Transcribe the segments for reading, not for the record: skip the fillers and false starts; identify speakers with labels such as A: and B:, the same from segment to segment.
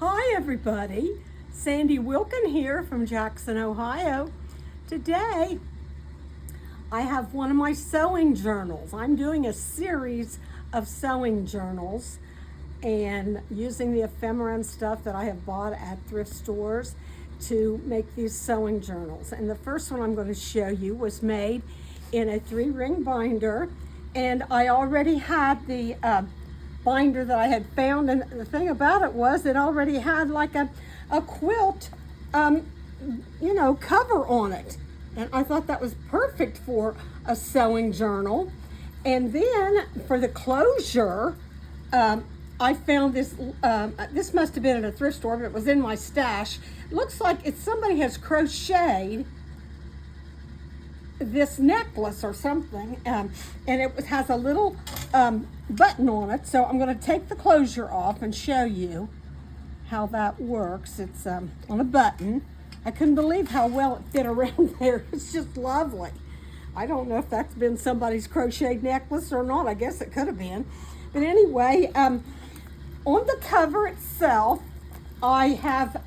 A: Hi everybody, Sandy Wilkin here from Jackson, Ohio. Today I have one of my sewing journals. I'm doing a series of sewing journals and using the ephemera and stuff that I have bought at thrift stores to make these sewing journals. And the first one I'm going to show you was made in a 3-ring binder, and I already had the binder that I had found, and the thing about it was it already had like a quilt cover on it, and I thought that was perfect for a sewing journal. And then for the closure, I found this, this must have been at a thrift store, but it was in my stash. It looks like it's somebody has crocheted this necklace or something, and it has a little button on it. So I'm going to take the closure off and show you how that works. It's on a button. I couldn't believe how well it fit around there. It's just lovely. I don't know if that's been somebody's crocheted necklace or not. I guess it could have been. But anyway, on the cover itself, I have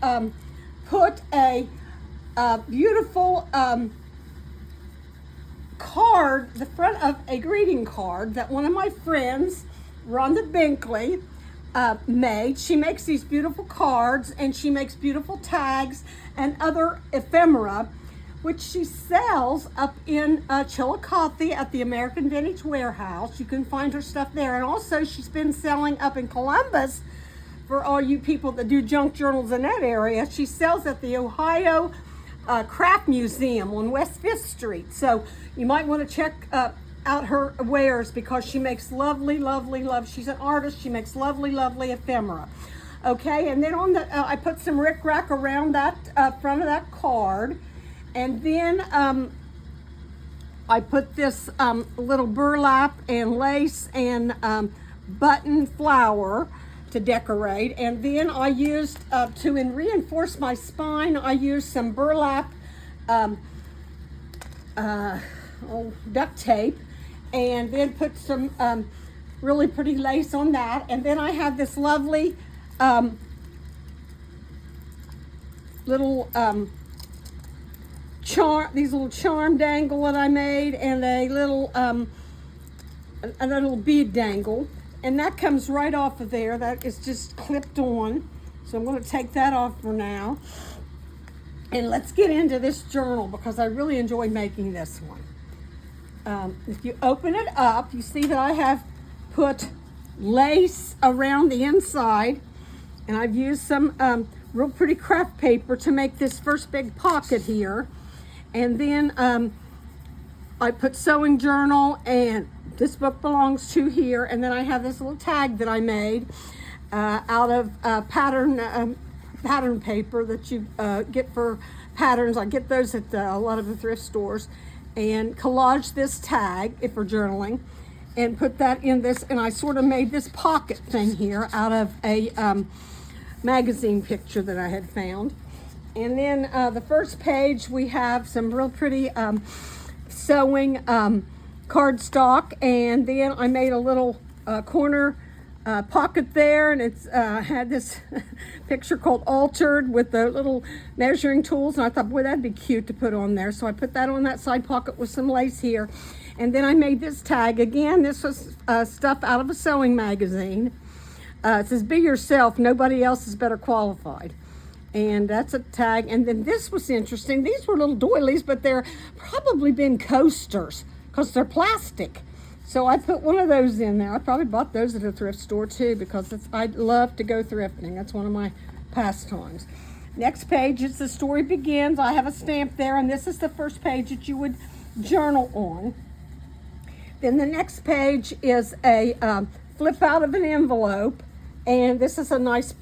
A: put a beautiful card, the front of a greeting card that one of my friends, Rhonda Binkley, made. She makes these beautiful cards, and she makes beautiful tags and other ephemera, which she sells up in Chillicothe at the American Vintage Warehouse. You can find her stuff there. And also she's been selling up in Columbus for all you people that do junk journals in that area. She sells at the Ohio Craft Museum on West 5th Street. So you might want to check out her wares, because she makes lovely, she's an artist. She makes lovely ephemera. Okay, and then on the, I put some rickrack around that front of that card. And then I put this little burlap and lace and button flower to decorate. And then I used, to reinforce my spine, I used some burlap duct tape, and then put some really pretty lace on that. And then I have this lovely little these little charm dangle that I made, and a little bead dangle, and that comes right off of there. That is just clipped on, so I'm going to take that off for now. And let's get into this journal, because I really enjoyed making this one. If you open it up, you see that I have put lace around the inside, and I've used some real pretty craft paper to make this first big pocket here. And then I put sewing journal, and this book belongs to here. And then I have this little tag that I made out of pattern paper that you get for patterns. I get those at a lot of the thrift stores, and collage this tag if we're journaling, and put that in this. And I sort of made this pocket thing here out of a magazine picture that I had found. And then the first page, we have some real pretty sewing cardstock, and then I made a little corner pocket there, and it's had this picture called Altered with the little measuring tools, and I thought, boy, that'd be cute to put on there. So I put that on that side pocket with some lace here. And then I made this tag. Again, this was stuff out of a sewing magazine. It says, "Be yourself, nobody else is better qualified." And that's a tag. And then this was interesting. These were little doilies, but they're probably been coasters because they're plastic. So I put one of those in there. I probably bought those at a thrift store too, because I love to go thrifting. That's one of my pastimes. Next page is The Story Begins. I have a stamp there, and this is the first page that you would journal on. Then the next page is a flip out of an envelope, and this is a nice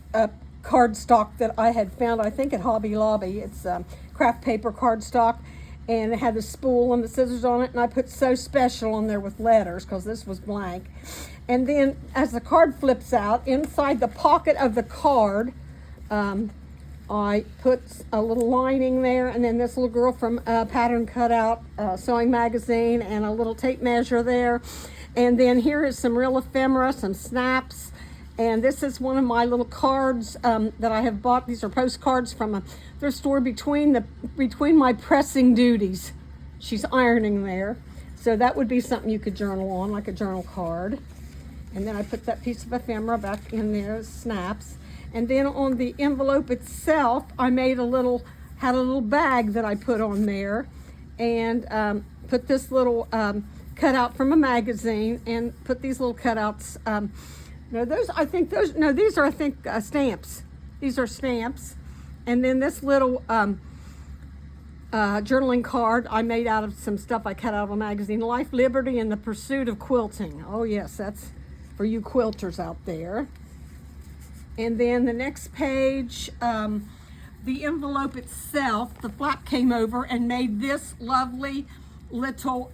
A: cardstock that I had found, I think, at Hobby Lobby. It's craft paper cardstock, and it had the spool and the scissors on it, and I put "So Special" on there with letters, because this was blank. And then as the card flips out, inside the pocket of the card, I put a little lining there, and then this little girl from Pattern Cutout Sewing Magazine, and a little tape measure there. And then here is some real ephemera, some snaps, And this is one of my little cards that I have bought. These are postcards from a thrift store between my pressing duties. She's ironing there. So that would be something you could journal on, like a journal card. And then I put that piece of ephemera back in there, snaps. And then on the envelope itself, I made had a little bag that I put on there, and put this little cutout from a magazine, and put these little cutouts. These are stamps. These are stamps. And then this little journaling card I made out of some stuff I cut out of a magazine, Life, Liberty, and the Pursuit of Quilting. Oh yes, that's for you quilters out there. And then the next page, the envelope itself, the flap came over and made this lovely little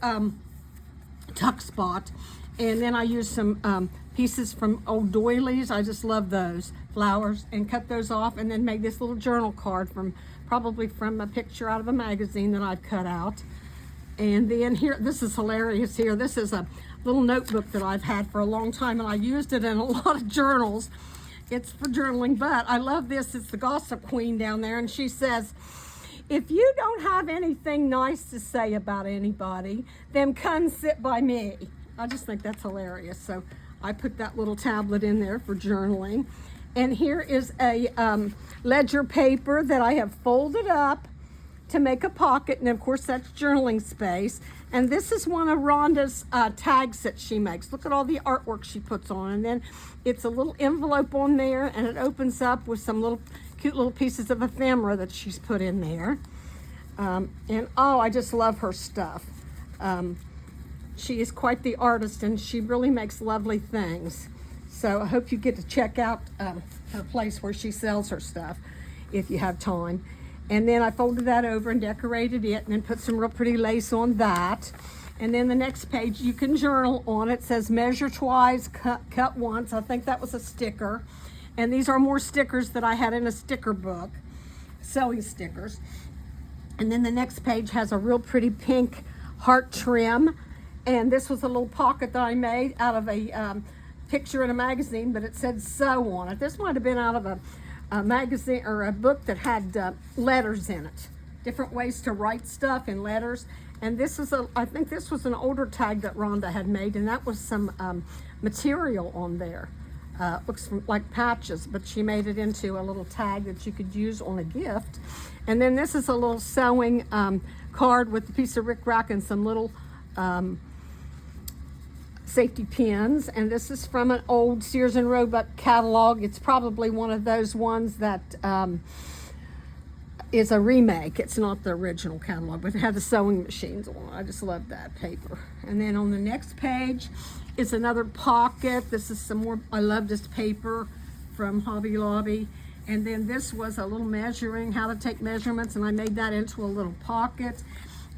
A: tuck spot. And then I used some pieces from old doilies. I just love those flowers, and cut those off, and then made this little journal card probably from a picture out of a magazine that I've cut out. And then here, this is hilarious here. This is a little notebook that I've had for a long time, and I used it in a lot of journals. It's for journaling, but I love this. It's the Gossip Queen down there, and she says, if you don't have anything nice to say about anybody, then come sit by me. I just think that's hilarious. So I put that little tablet in there for journaling. And here is a ledger paper that I have folded up to make a pocket, and of course that's journaling space. And this is one of Rhonda's tags that she makes. Look at all the artwork she puts on, and then it's a little envelope on there, and it opens up with some little cute little pieces of ephemera that she's put in there. And oh, I just love her stuff. She is quite the artist, and she really makes lovely things. So I hope you get to check out her place where she sells her stuff if you have time. And then I folded that over and decorated it, and then put some real pretty lace on that. And then the next page you can journal on. It says measure twice, cut once. I think that was a sticker. And these are more stickers that I had in a sticker book, sewing stickers. And then the next page has a real pretty pink heart trim. And this was a little pocket that I made out of a picture in a magazine, but it said sew on it. This might have been out of a magazine or a book that had letters in it, different ways to write stuff in letters. And this is I think this was an older tag that Rhonda had made, and that was some material on there. Looks like patches, but she made it into a little tag that you could use on a gift. And then this is a little sewing card with a piece of rickrack and some little safety pins. And this is from an old Sears and Roebuck catalog. It's probably one of those ones that is a remake. It's not the original catalog, but it had the sewing machines on it. I just love that paper. And then on the next page is another pocket. This is some more, I love this paper from Hobby Lobby. And then this was a little measuring, how to take measurements, and I made that into a little pocket.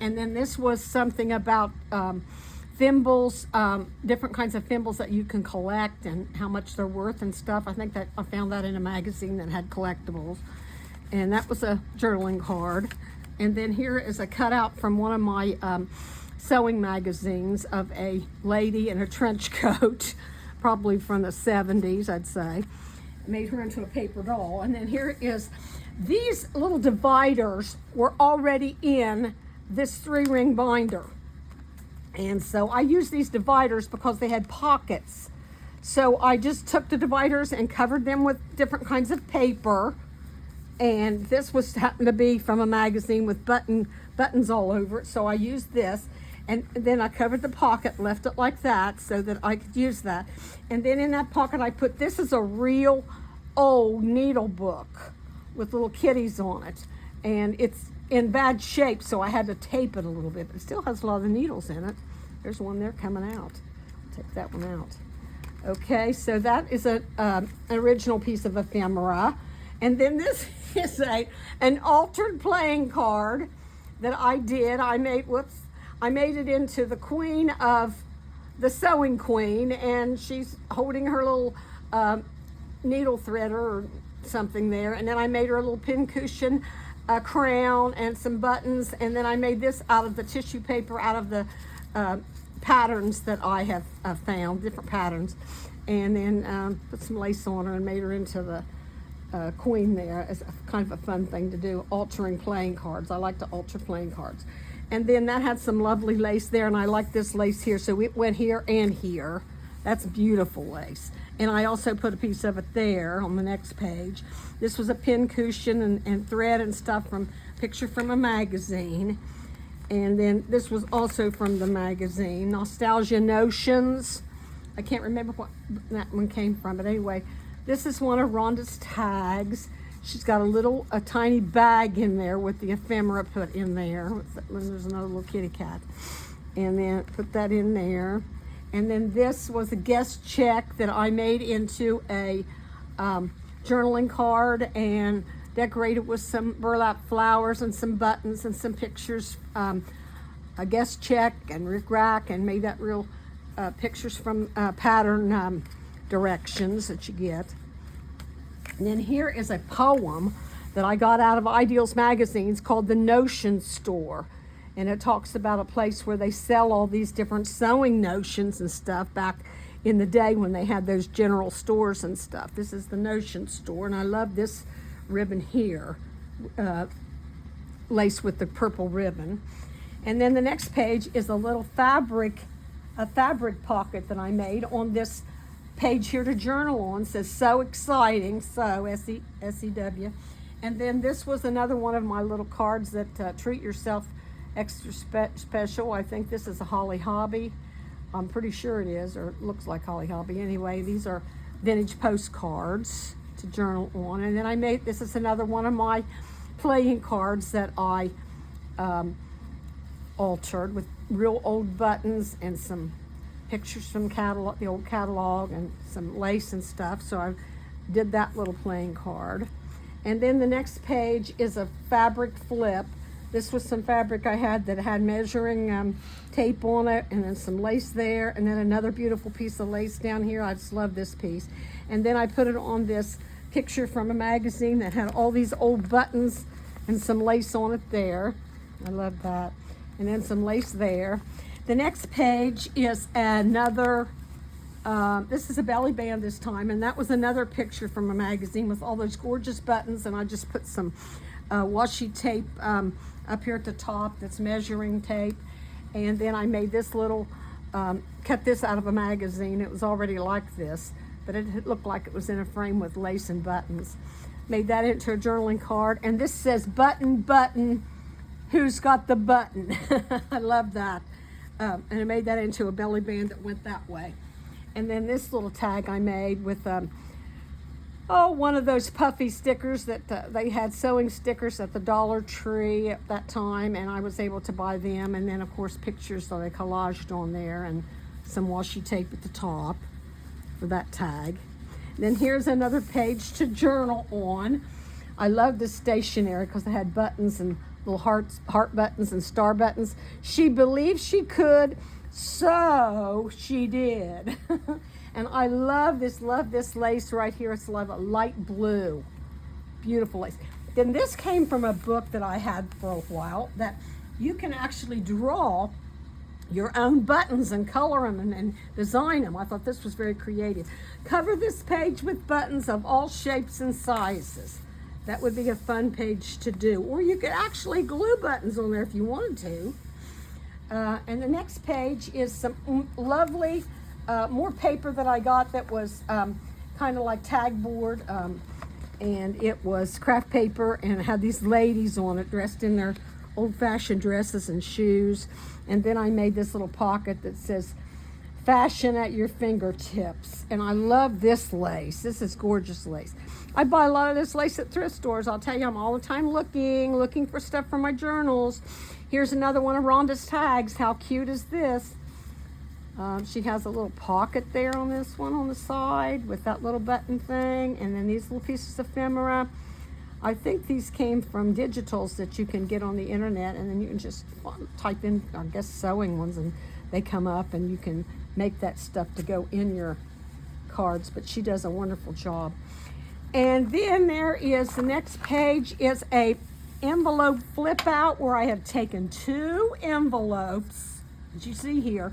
A: And then this was something about thimbles, different kinds of thimbles that you can collect and how much they're worth and stuff. I think that I found that in a magazine that had collectibles. And that was a journaling card. And then here is a cutout from one of my sewing magazines of a lady in a trench coat, probably from the 70s, I'd say. Made her into a paper doll. And then here is, these little dividers were already in this 3-ring binder. And so I used these dividers because they had pockets. So I just took the dividers and covered them with different kinds of paper. And this happened to be from a magazine with buttons all over it. So I used this, and then I covered the pocket, left it like that so that I could use that. And then in that pocket I put, this is a real old needle book with little kitties on it. And it's in bad shape, so I had to tape it a little bit, but it still has a lot of needles in it. There's one there coming out. I'll take that one out. Okay, so that is an original piece of ephemera. And then this is an altered playing card that I did. I made it into the queen of the sewing queen, and she's holding her little needle threader or something there. And then I made her a little pin cushion, a crown, and some buttons. And then I made this out of the tissue paper, out of the patterns that I have found, different patterns. and then put some lace on her and made her into the queen there. As kind of a fun thing to do, altering playing cards. I like to alter playing cards. And then that had some lovely lace there, and I like this lace here, so it went here and here. That's beautiful lace. And I also put a piece of it there on the next page. This was a pin cushion and thread and stuff from picture from a magazine. And then this was also from the magazine, Nostalgia Notions. I can't remember what that one came from, but anyway, this is one of Rhonda's tags. She's got a tiny bag in there with the ephemera put in there. There's another little kitty cat. And then put that in there. And then this was a guest check that I made into a journaling card and decorated with some burlap flowers and some buttons and some pictures, a guest check and rickrack, and made that real pictures from pattern directions that you get. And then here is a poem that I got out of Ideals magazines called The Notion Store. And it talks about a place where they sell all these different sewing notions and stuff back in the day when they had those general stores and stuff. This is the Notion Store, and I love this ribbon here, laced with the purple ribbon. And then the next page is a fabric pocket that I made on this page here to journal on. It says so exciting, so S-E-W. And then this was another one of my little cards that treat yourself extra special. I think this is a Holly Hobby. I'm pretty sure it is, or it looks like Holly Hobby. Anyway, these are vintage postcards to journal on. And then this is another one of my playing cards that I altered with real old buttons and some pictures from the old catalog and some lace and stuff. So I did that little playing card. And then the next page is a fabric flip. This was some fabric I had that had measuring tape on it, and then some lace there, and then another beautiful piece of lace down here. I just love this piece. And then I put it on this picture from a magazine that had all these old buttons and some lace on it there. I love that. And then some lace there. The next page is another, this is a belly band this time, and that was another picture from a magazine with all those gorgeous buttons, and I just put some washi tape up here at the top that's measuring tape. And then I made this little, cut this out of a magazine. It was already like this, but it looked like it was in a frame with lace and buttons. Made that into a journaling card, and this says button, button, who's got the button? I love that. And I made that into a belly band that went that way. And then this little tag I made with one of those puffy stickers that they had, sewing stickers at the Dollar Tree at that time, and I was able to buy them. And then of course pictures that I collaged on there, and some washi tape at the top for that tag. And then here's another page to journal on. I love this stationery because it had buttons and little heart buttons and star buttons. She believed she could, so she did. And I love this lace right here. It's like a light blue, beautiful lace. Then this came from a book that I had for a while, that you can actually draw your own buttons and color them and design them. I thought this was very creative. Cover this page with buttons of all shapes and sizes. That would be a fun page to do. Or you could actually glue buttons on there if you wanted to. And the next page is some lovely, more paper that I got that was kind of like tag board. And it was craft paper, and it had these ladies on it dressed in their old-fashioned dresses and shoes. And then I made this little pocket that says, fashion at your fingertips. And I love this lace. This is gorgeous lace. I buy a lot of this lace at thrift stores. I'll tell you, I'm all the time looking for stuff for my journals. Here's another one of Rhonda's tags. How cute is this? She has a little pocket there on this one on the side with that little button thing, and then these little pieces of ephemera. I think these came from digitals that you can get on the internet, and then you can just type in, I guess, sewing ones, and they come up, and you can make that stuff to go in your cards. But she does a wonderful job. And then there is, the next page is a envelope flip out where I have taken 2 envelopes, as you see here,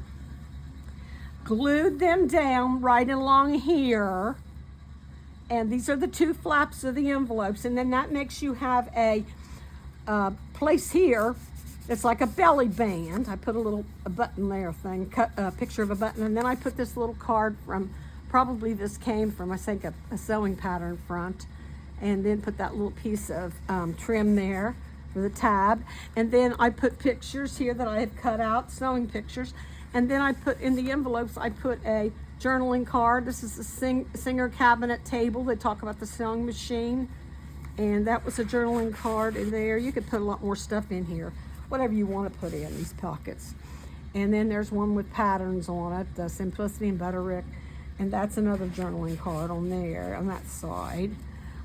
A: glued them down right along here. And these are the two flaps of the envelopes. And then that makes you have a place here that's like a belly band. I put a button there thing, cut a picture of a button. And then I put this little card from, probably this came from, I think, a sewing pattern front. And then put that little piece of trim there with a tab. And then I put pictures here that I had cut out, sewing pictures. And then I put in the envelopes, I put a journaling card. This is a Singer cabinet table. They talk about the sewing machine. And that was a journaling card in there. You could put a lot more stuff in here, whatever you want to put in these pockets. And then there's one with patterns on it, the Simplicity and Butterick. And that's another journaling card on there, on that side.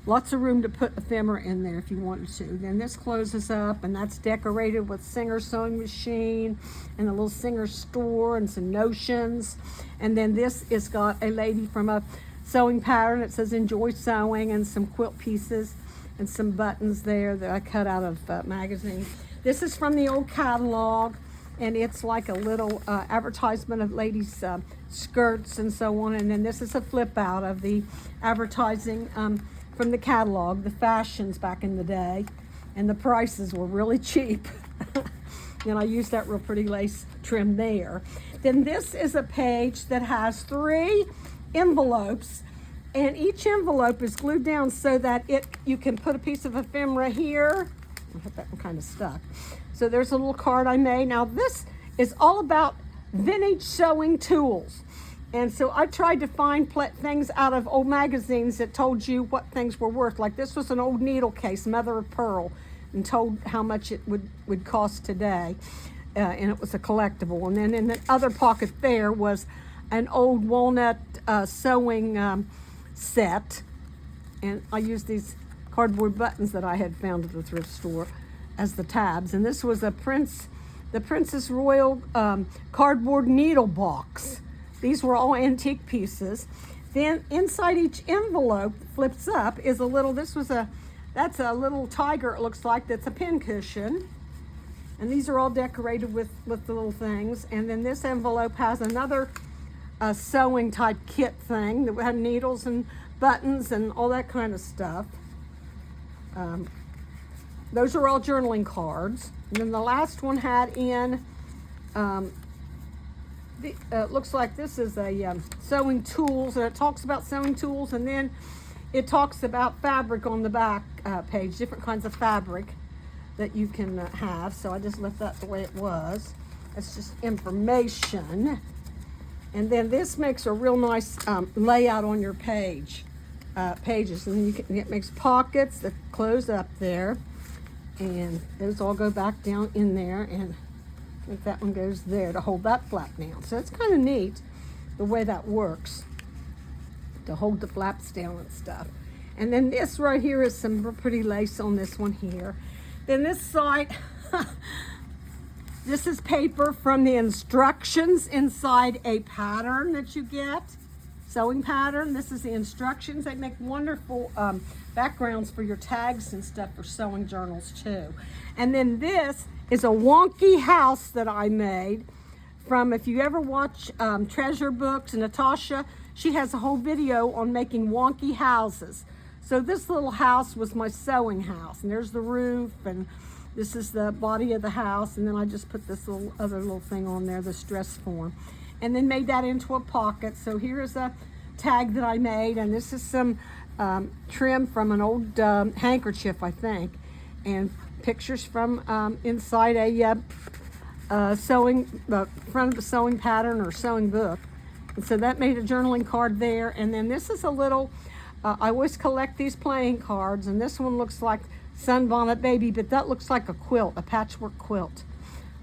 A: Lots of room to put ephemera in there if you wanted to. Then this closes up, and that's decorated with Singer sewing machine and a little Singer store and some notions. And then this is got a lady from a sewing pattern. It says enjoy sewing, and some quilt pieces and some buttons there that I cut out of magazine. This is from the old catalog, and it's like a little advertisement of ladies' skirts and so on. And then this is a flip out of the advertising from the catalog, the fashions back in the day, and the prices were really cheap. And I used that real pretty lace trim there. Then this is a page that has 3 envelopes, and each envelope is glued down so that you can put a piece of ephemera here. I hope that one kind of stuck. So there's a little card I made. Now this is all about vintage sewing tools. And so I tried to find things out of old magazines that told you what things were worth. Like this was an old needle case, mother of pearl, and told how much it would cost today. And it was a collectible. And then in the other pocket there was an old walnut sewing set. And I used these cardboard buttons that I had found at the thrift store as the tabs. And this was the Princess Royal cardboard needle box. These were all antique pieces. Then inside each envelope flips up is a little, that's a little tiger, it looks like, that's a pin cushion. And these are all decorated with the little things. And then this envelope has another sewing type kit thing that had needles and buttons and all that kind of stuff. Those are all journaling cards. And then the last one had in, looks like this is a sewing tools, and it talks about sewing tools, and then it talks about fabric on the back page, different kinds of fabric that you can have. So I just left that the way it was. It's just information. And then this makes a real nice layout on your pages. And then it makes pockets that close up there, and those all go back down in there, and I think that one goes there to hold that flap down. So it's kind of neat the way that works to hold the flaps down and stuff. And then this right here is some pretty lace on this one here. Then this side, this is paper from the instructions inside a pattern that you get, sewing pattern. This is the instructions. They make wonderful backgrounds for your tags and stuff for sewing journals too. And then this is a wonky house that I made from, if you ever watch Treasure Books, Natasha, she has a whole video on making wonky houses. So this little house was my sewing house, and there's the roof, and this is the body of the house, and then I just put this other little thing on there, the stress form, and then made that into a pocket. So here is a tag that I made, and this is some trim from an old handkerchief, I think, and pictures from inside a sewing, front of a sewing pattern or sewing book. And so that made a journaling card there. And then this is a little, I always collect these playing cards, and this one looks like Sunbonnet Baby, but that looks like a quilt, a patchwork quilt.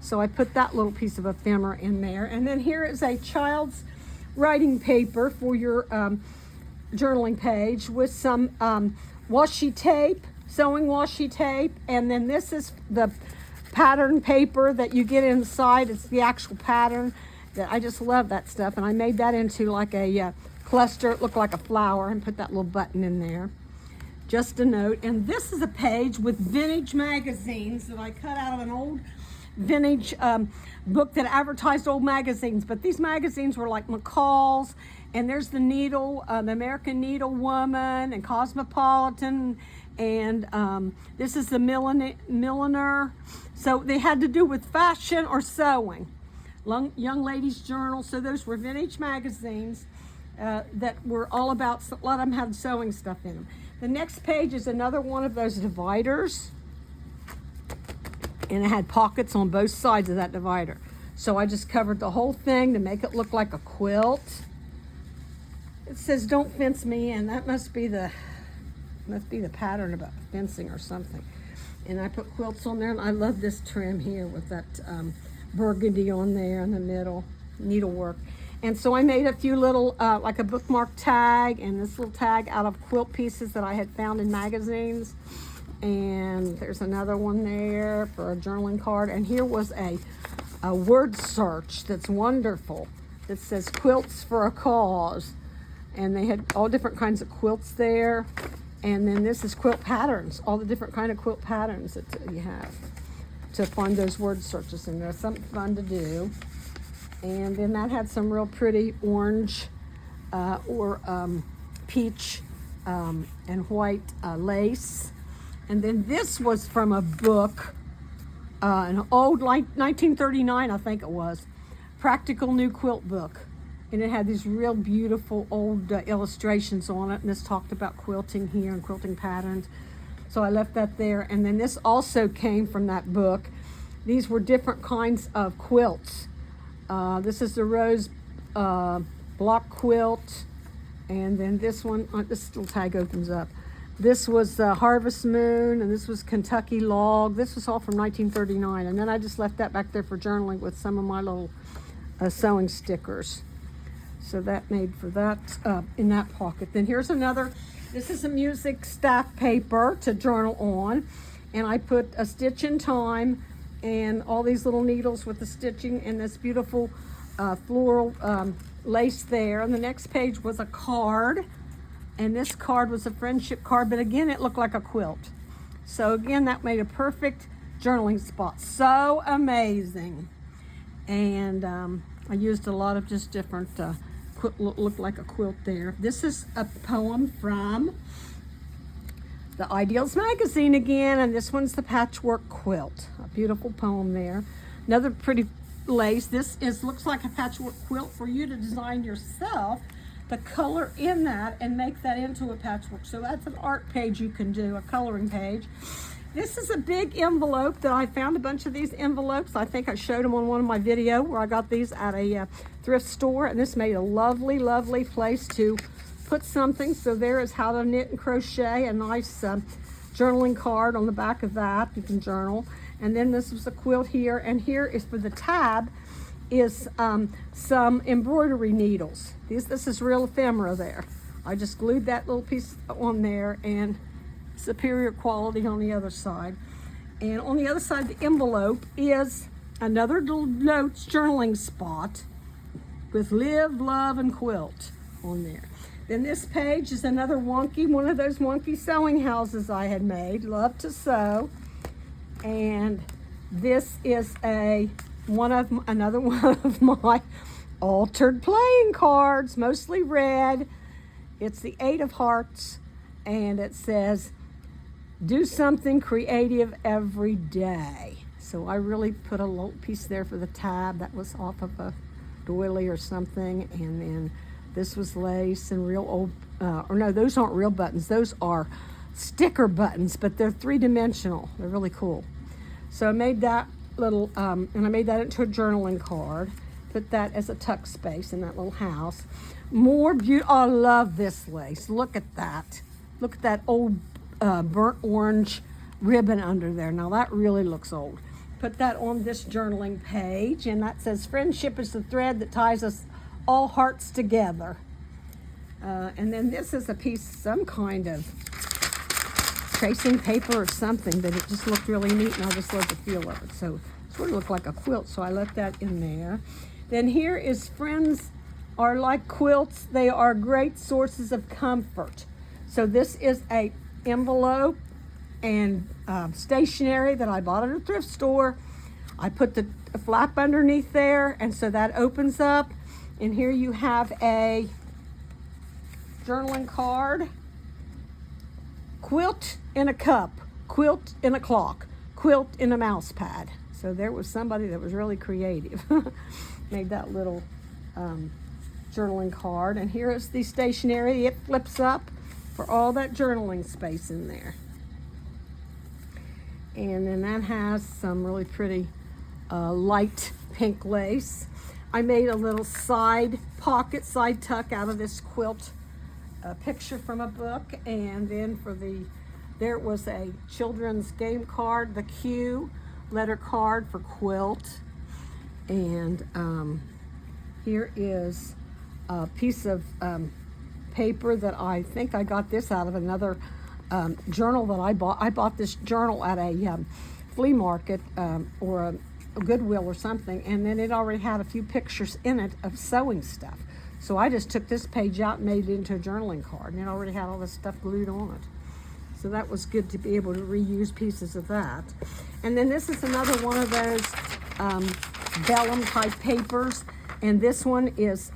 A: So I put that little piece of ephemera in there. And then here is a child's writing paper for your journaling page with some washi tape, sewing washi tape. And then this is the pattern paper that you get inside. It's the actual pattern. That I just love that stuff, and I made that into like a cluster. It looked like a flower, and put that little button in there. Just a note. And this is a page with vintage magazines that I cut out of an old vintage book that advertised old magazines, but these magazines were like McCall's, and there's the Needle, the American Needle Woman, and Cosmopolitan, and this is the Milliner. So they had to do with fashion or sewing. Young Ladies Journal. So those were vintage magazines that were all about, a lot of them had sewing stuff in them. The next page is another one of those dividers, and it had pockets on both sides of that divider. So I just covered the whole thing to make it look like a quilt. It says "Don't fence me in." That must be the pattern about fencing or something. And I put quilts on there, and I love this trim here with that burgundy on there in the middle, needlework. And so I made a few little, like a bookmark tag and this little tag out of quilt pieces that I had found in magazines. And there's another one there for a journaling card. And here was a word search that's wonderful that says "Quilts for a Cause." And they had all different kinds of quilts there. And then this is quilt patterns, all the different kind of quilt patterns that you have to find those word searches in there. Something fun to do. And then that had some real pretty orange or peach and white lace. And then this was from a book, an old, like 1939, I think it was, Practical New Quilt book. And it had these real beautiful old illustrations on it. And this talked about quilting here and quilting patterns. So I left that there. And then this also came from that book. These were different kinds of quilts. This is the rose block quilt. And then this one, this little tag opens up. This was Harvest Moon, and this was Kentucky Log. This was all from 1939. And then I just left that back there for journaling with some of my little sewing stickers. So that made for that in that pocket. Then here's another. This is a music staff paper to journal on. And I put a stitch in time and all these little needles with the stitching and this beautiful floral lace there. And the next page was a card. And this card was a friendship card, but again, it looked like a quilt. So again, that made a perfect journaling spot. So amazing. And I used a lot of just different, looked like a quilt there. This is a poem from the Ideals magazine again, and this one's the Patchwork Quilt. A beautiful poem there. Another pretty lace. This looks like a patchwork quilt for you to design yourself. The color in that and make that into a patchwork. So that's an art page you can do, a coloring page. This is a big envelope that I found a bunch of these envelopes. I think I showed them on one of my videos where I got these at a thrift store, and this made a lovely, lovely place to put something. So there is how to knit and crochet, a nice journaling card on the back of that. You can journal. And then this was a quilt here, and here is for the tab is some embroidery needles. This is real ephemera there. I just glued that little piece on there, and superior quality on the other side. And on the other side of the envelope is another little notes journaling spot with Live, Love, and Quilt on there. Then this page is another wonky, one of those wonky sewing houses I had made, Love to Sew. And this is another one of my altered playing cards, mostly red. It's the 8 of Hearts, and it says, "Do something creative every day." So I really put a little piece there for the tab that was off of a doily or something. And then this was lace and real old, or no, those aren't real buttons. Those are sticker buttons, but they're 3-dimensional. They're really cool. So I made that little, and I made that into a journaling card. Put that as a tuck space in that little house. More beautiful. Oh, I love this lace. Look at that. Look at that old burnt orange ribbon under there. Now that really looks old. Put that on this journaling page, and that says, "Friendship is the thread that ties us all hearts together." And then this is a piece, some kind of tracing paper or something, but it just looked really neat, and I just love the feel of it. So it sort of looked like a quilt, so I left that in there. Then here is "Friends are like quilts. They are great sources of comfort." So this is a envelope and stationery that I bought at a thrift store. I put the flap underneath there, and so that opens up. And here you have a journaling card. Quilt in a cup, quilt in a clock, quilt in a mouse pad. So there was somebody that was really creative. Made that little journaling card. And here is the stationery. It flips up for all that journaling space in there. And then that has some really pretty light pink lace. I made a little side pocket, side tuck out of this quilt picture from a book. And then there was a children's game card, the Q letter card for quilt. And here is a piece of paper that I think I got this out of another journal that I bought. I bought this journal at a flea market or a Goodwill or something, and then it already had a few pictures in it of sewing stuff. So I just took this page out and made it into a journaling card, and it already had all this stuff glued on it. So that was good to be able to reuse pieces of that. And then this is another one of those vellum type papers. And this one is,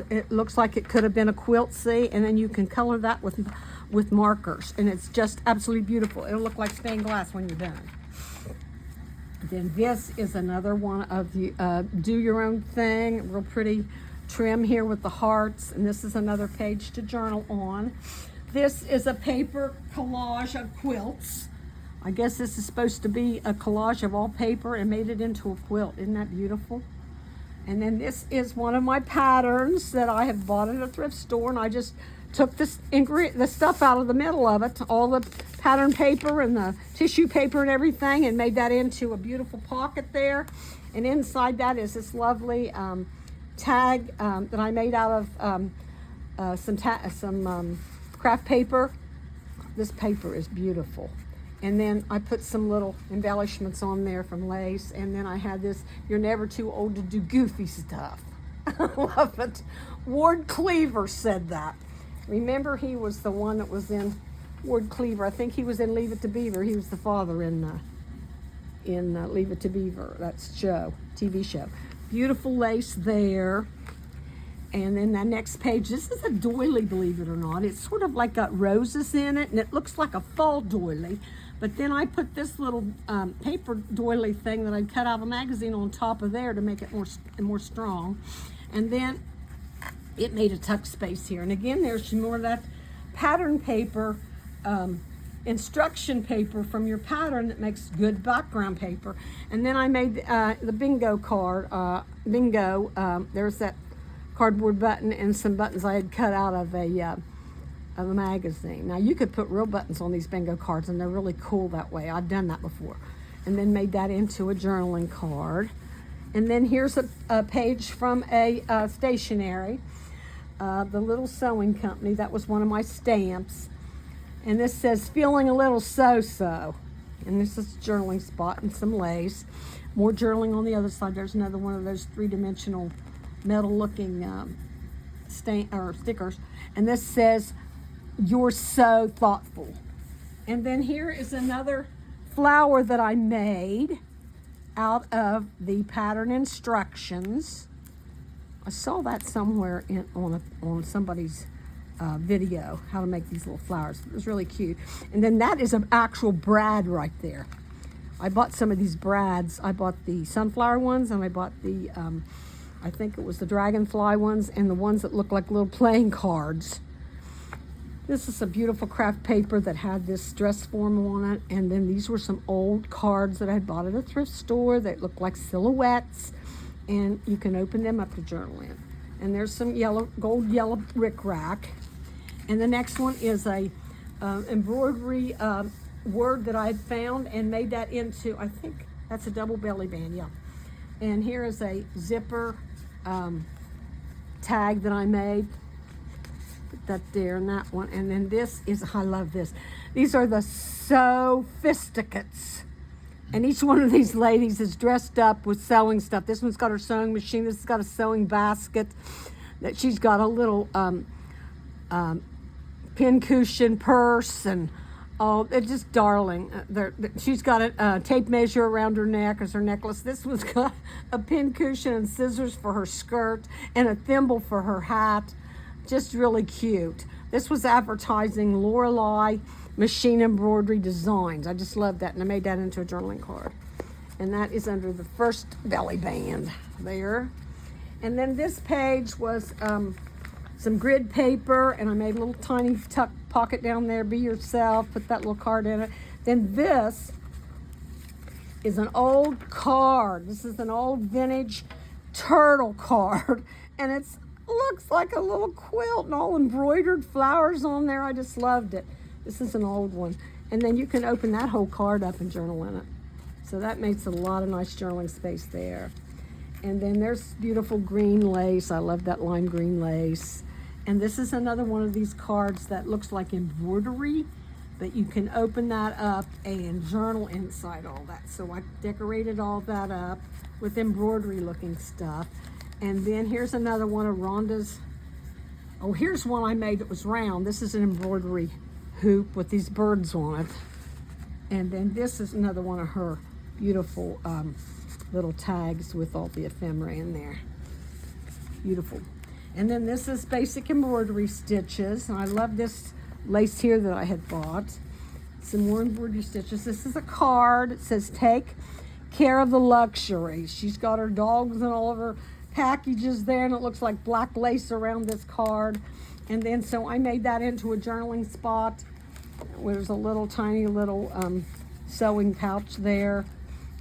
A: it looks like it could have been a quilt, see? And then you can color that with markers. And it's just absolutely beautiful. It'll look like stained glass when you're done. Then this is another one of the do your own thing, real pretty trim here with the hearts. And this is another page to journal on. This is a paper collage of quilts. I guess this is supposed to be a collage of all paper and made it into a quilt. Isn't that beautiful? And then this is one of my patterns that I have bought at a thrift store, and I just took the stuff out of the middle of it, all the pattern paper and the tissue paper and everything, and made that into a beautiful pocket there. And inside that is this lovely tag that I made out of some craft paper. This paper is beautiful. And then I put some little embellishments on there from lace. And then I had this, you're never too old to do goofy stuff. I love it. Ward Cleaver said that. Remember, he was the one that was in Ward Cleaver. I think he was in Leave It to Beaver. He was the father in Leave It to Beaver. That's Joe, TV show. Beautiful lace there. And then the next page, this is a doily, believe it or not. It's sort of like got roses in it, and it looks like a fall doily. But then I put this little paper doily thing that I cut out of a magazine on top of there to make it more strong. And then it made a tuck space here. And again, there's more of that pattern paper, instruction paper from your pattern that makes good background paper. And then I made the bingo card. There's that cardboard button and some buttons I had cut out of a magazine. Now you could put real buttons on these bingo cards, and they're really cool that way. I've done that before. And then made that into a journaling card. And then here's a page from a stationery, the Little Sewing Company. That was one of my stamps. And this says, feeling a little so-so. And this is a journaling spot and some lace. More journaling on the other side. There's another one of those three-dimensional metal-looking stickers. And this says, you're so thoughtful. And then here is another flower that I made out of the pattern instructions. I saw that somewhere on somebody's video, how to make these little flowers. It was really cute. And then that is an actual brad right there. I bought some of these brads. I bought the sunflower ones, and I bought the, I think it was the dragonfly ones, and the ones that look like little playing cards. This is a beautiful craft paper that had this dress form on it. And then these were some old cards that I had bought at a thrift store that look like silhouettes. And you can open them up to journal in. And there's some gold yellow rickrack. And the next one is a embroidery word that I had found and made that into, I think that's a double belly band, yeah. And here is a zipper tag that I made. Put that there and that one. And then this is, I love this. These are the Sophisticates. And each one of these ladies is dressed up with sewing stuff. This one's got her sewing machine. This has got a sewing basket. That she's got a little pin cushion purse and Oh, it's just darling. She's got a tape measure around her neck as her necklace. This one's got a pin cushion and scissors for her skirt and a thimble for her hat. Just really cute. This was advertising Lorelei Machine Embroidery Designs. I just love that, and I made that into a journaling card. And that is under the first belly band there. And then this page was some grid paper, and I made a little tiny tuck pocket down there. Be yourself, put that little card in it. Then this is an old card. This is an old vintage turtle card, and it looks like a little quilt and all embroidered flowers on there. I just loved it. This is an old one. And then you can open that whole card up and journal in it. So that makes a lot of nice journaling space there. And then there's beautiful green lace. I love that lime green lace. And this is another one of these cards that looks like embroidery, but you can open that up and journal inside all that. So I decorated all that up with embroidery looking stuff. And then here's another one of Rhonda's. Oh, here's one I made that was round. This is an embroidery hoop with these birds on it. And then this is another one of her beautiful little tags with all the ephemera in there. Beautiful. And then this is basic embroidery stitches. And I love this lace here that I had bought. Some more embroidery stitches. This is a card. It says, take care of the luxury. She's got her dogs and all of her packages there, and it looks like black lace around this card. And then so I made that into a journaling spot. There's a little tiny little sewing pouch there.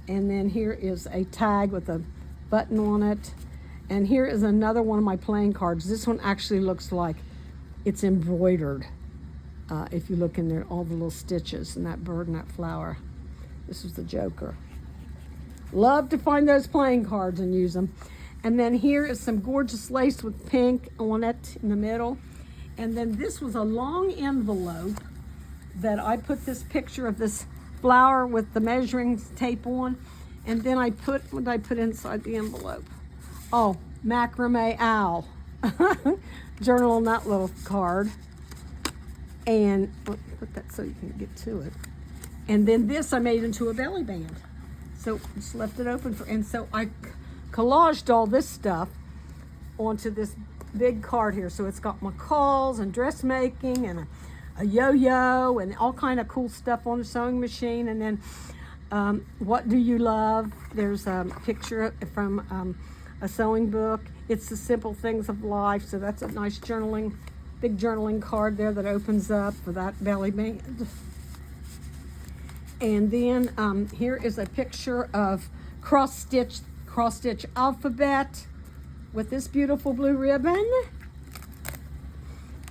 A: And then here is a tag with a button on it. And here is another one of my playing cards. This one actually looks like it's embroidered. If you look in there, all the little stitches and that bird and that flower. This is the Joker. Love to find those playing cards and use them. And then here is some gorgeous lace with pink on it in the middle. And then this was a long envelope that I put this picture of this flower with the measuring tape on. And then I put, what did I put inside the envelope? Oh, macrame owl. Journal on that little card. And put that so you can get to it. And then this I made into a belly band. So just left it open for, and so I collaged all this stuff onto this big card here. So it's got my calls and dressmaking and a yo-yo and all kind of cool stuff on the sewing machine. And then what do you love? There's a picture from a sewing book. It's the simple things of life. So that's a nice journaling, big journaling card there that opens up for that belly band. And then here is a picture of cross stitch alphabet with this beautiful blue ribbon.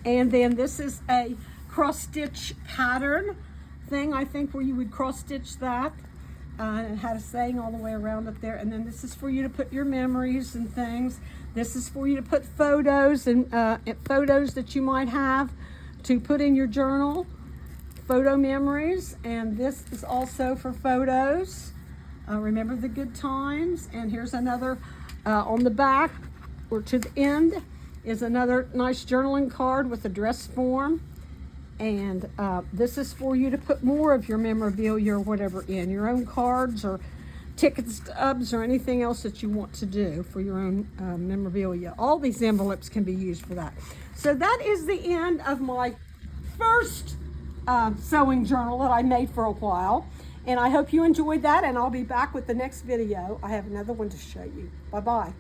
A: And then this is a cross stitch pattern thing, I think, where you would cross stitch that. And it had a saying all the way around it there. And then this is for you to put your memories and things. This is for you to put photos and photos that you might have to put in your journal, photo memories. And this is also for photos. Remember the good times. And here's another on the back or to the end is another nice journaling card with a dress form. And this is for you to put more of your memorabilia or whatever in, your own cards or ticket stubs or anything else that you want to do for your own memorabilia. All these envelopes can be used for that. So that is the end of my first sewing journal that I made for a while. And I hope you enjoyed that, and I'll be back with the next video. I have another one to show you. Bye-bye.